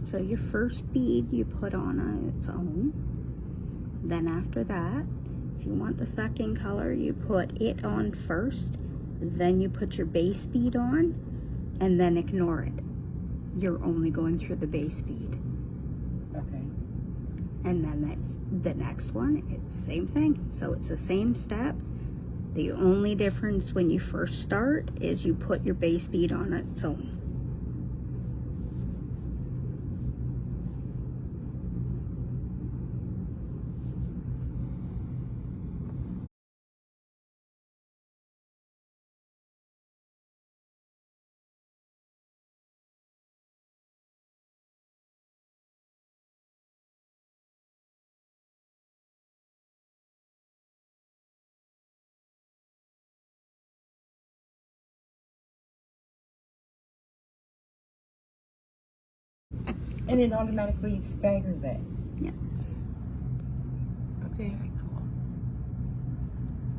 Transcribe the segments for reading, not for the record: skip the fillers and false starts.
So your first bead you put on its own. Then after that, if you want the second color, you put it on first. Then you put your base bead on, and then ignore it. You're only going through the base bead. Okay. And then that's the next one, it's the same thing. So it's the same step. The only difference when you first start is you put your base bead on its own. And it automatically staggers it. Yeah. Okay. Very cool.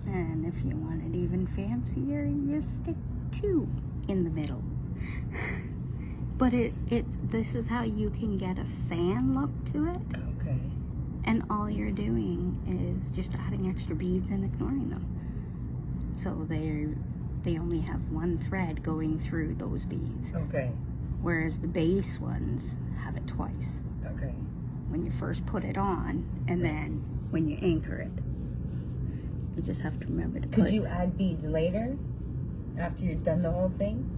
And if you want it even fancier, you stick 2 in the middle. But this is how you can get a fan look to it. Okay. And all you're doing is just adding extra beads and ignoring them. So they only have one thread going through those beads. Okay. Whereas the base ones have it twice. Okay. When you first put it on, and then when you anchor it. You just have to remember to Could you add beads later? After you've done the whole thing?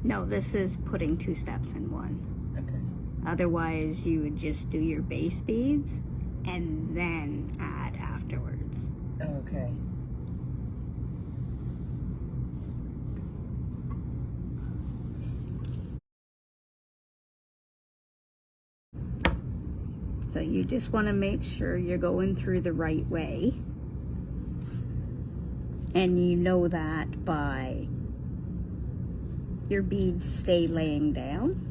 No, this is putting 2 steps in one. Okay. Otherwise, you would just do your base beads and then add afterwards. Okay. So you just want to make sure you're going through the right way. And you know that by your beads stay laying down.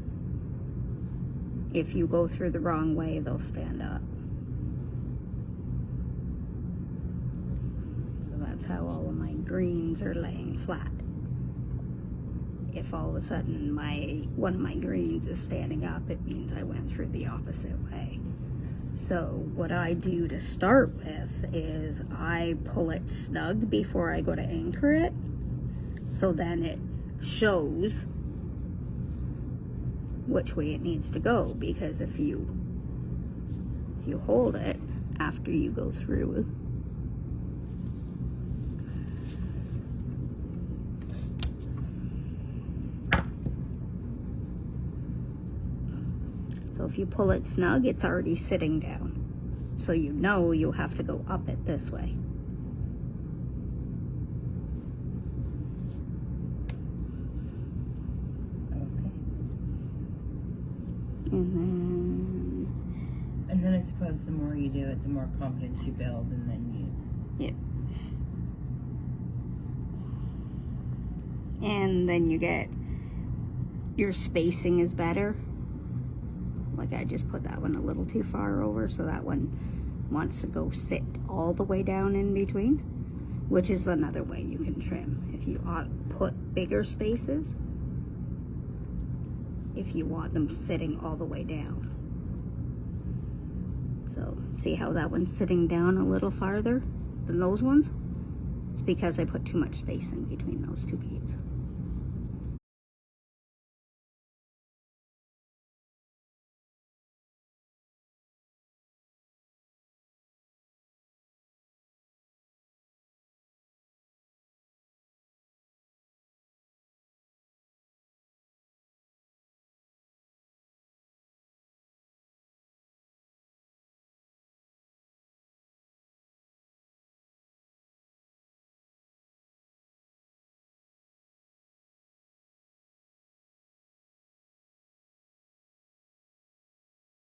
If you go through the wrong way, they'll stand up. So that's how all of my greens are laying flat. If all of a sudden one of my greens is standing up, it means I went through the opposite way. So what I do to start with is I pull it snug before I go to anchor it. So then it shows which way it needs to go, because if you hold it after you go through, so if you pull it snug, it's already sitting down. So you know you'll have to go up it this way. Okay. And then I suppose the more you do it, the more confidence you build, and then yeah. And then you get, your spacing is better. Like I just put that one a little too far over, so that one wants to go sit all the way down in between, which is another way you can trim. If you put bigger spaces, if you want them sitting all the way down. So see how that one's sitting down a little farther than those ones? It's because I put too much space in between those 2 beads.